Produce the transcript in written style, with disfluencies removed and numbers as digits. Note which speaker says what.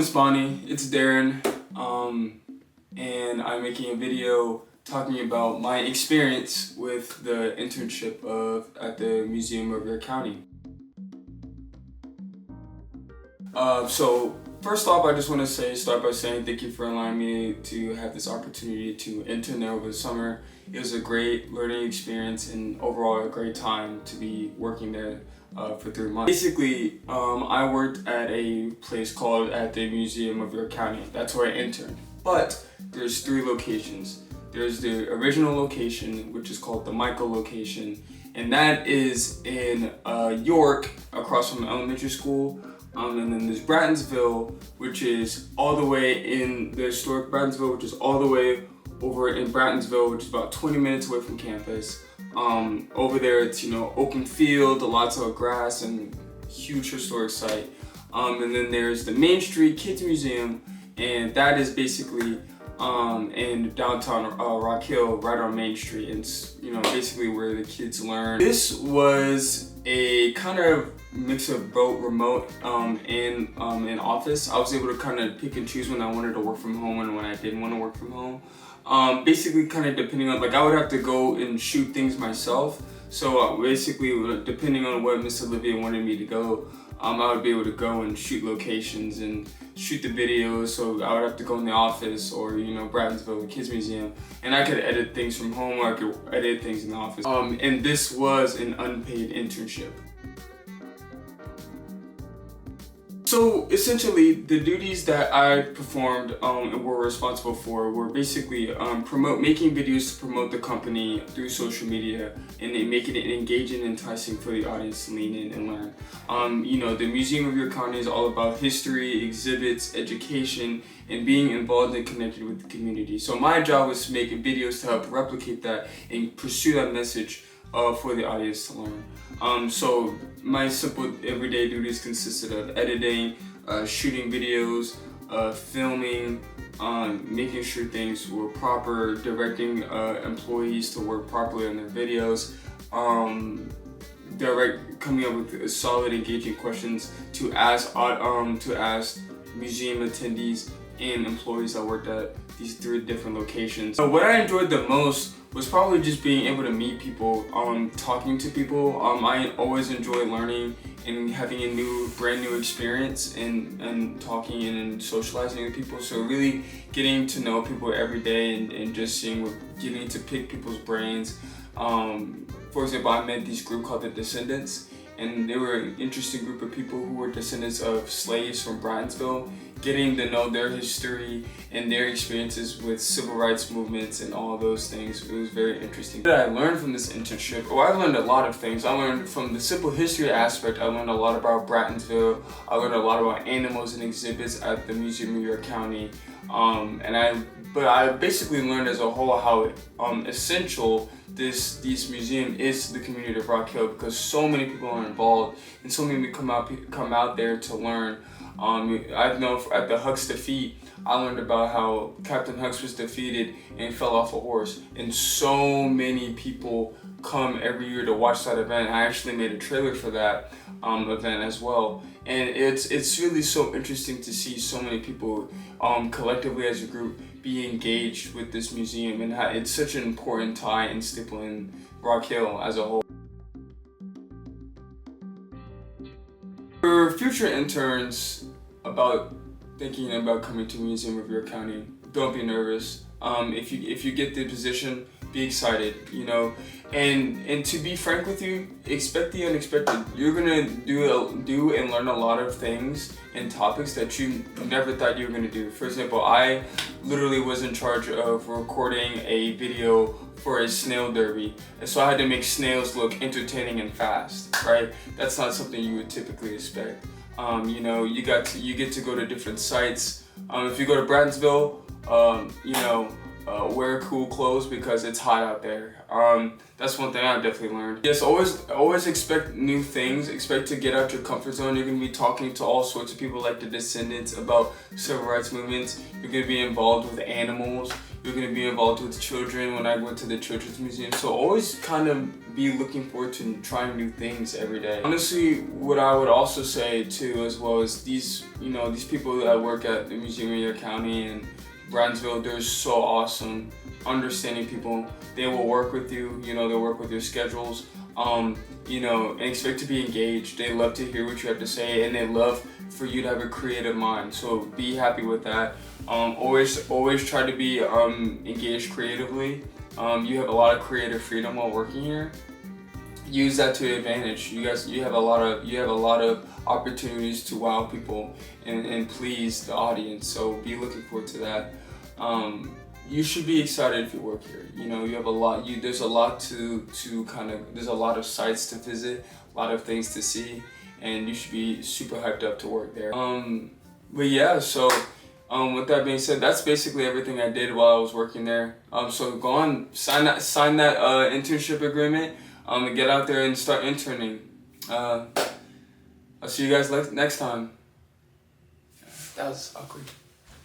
Speaker 1: is Bonnie, it's Darren, and I'm making a video talking about my experience with the internship at the Museum of your county. So first off, I just want to start by saying thank you for allowing me to have this opportunity to intern there over the summer. It was a great learning experience and overall a great time to be working there for 3 months. Basically, I worked at a place called at the Museum of your county. That's where I interned. But there's 3 locations. There's the original location, which is called the Michael location, and that is in York, across from elementary school. And then there's Brattonsville, which is all the way in the historic Brattonsville, which is all the way over in Brattonsville, which is about 20 minutes away from campus. Over there, it's open field, lots of grass, and huge historic site. And then there's the Main Street Kids Museum, and that is basically in downtown Rock Hill, right on Main Street. It's basically where the kids learn. This was a kind of mix of both remote and office. I was able to kind of pick and choose when I wanted to work from home and when I didn't want to work from home. Basically, kind of depending on, I would have to go and shoot things myself. So basically, depending on what Miss Olivia wanted me to go, I would be able to go and shoot locations and shoot the videos. So I would have to go in the office or Brattonsville, the Kids Museum, and I could edit things from home or I could edit things in the office. And this was an unpaid internship. So essentially, the duties that I performed and were responsible for were basically making videos to promote the company through social media and making it engaging and enticing for the audience to lean in and learn. The Museum of your county is all about history, exhibits, education, and being involved and connected with the community. So my job was to make videos to help replicate that and pursue that message for the audience to learn. So my simple everyday duties consisted of editing, shooting videos, filming, making sure things were proper, directing employees to work properly on their videos, coming up with solid, engaging questions to ask museum attendees and employees that worked at these 3 different locations. So what I enjoyed the most was probably just being able to meet people, talking to people. I always enjoy learning and having a brand new experience and talking and socializing with people. So really getting to know people every day and just getting to pick people's brains. For example, I met this group called the Descendants, and they were an interesting group of people who were descendants of slaves from Brattonsville, getting to know their history and their experiences with civil rights movements and all those things. It was very interesting. What I learned from this internship, I learned a lot of things. I learned from the simple history aspect, I learned a lot about Brattonsville. I learned a lot about animals and exhibits at the Museum of your county. But I basically learned as a whole how essential this museum is to the community of Rock Hill, because so many people are involved and so many come out there to learn. I know at the Huck's defeat, I learned about how Captain Huck's was defeated and fell off a horse, and so many people come every year to watch that event. I actually made a trailer for that event as well, and it's really so interesting to see so many people collectively as a group be engaged with this museum, and how it's such an important tie and staple in Rock Hill as a whole. For future interns thinking about coming to Museum of your county, don't be nervous. If you get the position, be excited, and to be frank with you, expect the unexpected. You're gonna do and learn a lot of things and topics that you never thought you were gonna do. For example, I literally was in charge of recording a video for a snail derby, and so I had to make snails look entertaining and fast, right? That's not something you would typically expect. You get to go to different sites. If you go to Brattonsville, wear cool clothes because it's hot out there. That's one thing I've definitely learned. Yes, always expect new things. Expect to get out your comfort zone. You're gonna be talking to all sorts of people like the Descendants about civil rights movements. You're gonna be involved with animals. You're gonna be involved with children when I went to the Children's Museum. So always kind of be looking forward to trying new things every day. Honestly, what I would also say too as well is these people that work at the Museum of Your County and Brownsville, they're so awesome, understanding people. They will work with you, they'll work with your schedules, and expect to be engaged. They love to hear what you have to say, and they love for you to have a creative mind. So be happy with that. Always try to be engaged creatively. You have a lot of creative freedom while working here. Use that to your advantage. You have a lot of opportunities to wow people and please the audience. So be looking forward to that. You should be excited if you work here. You have a lot. There's a lot there's a lot of sites to visit, a lot of things to see, and you should be super hyped up to work there. But yeah, so with that being said, that's basically everything I did while I was working there. So go on, sign that internship agreement, and get out there and start interning. I'll see you guys next time. That was awkward.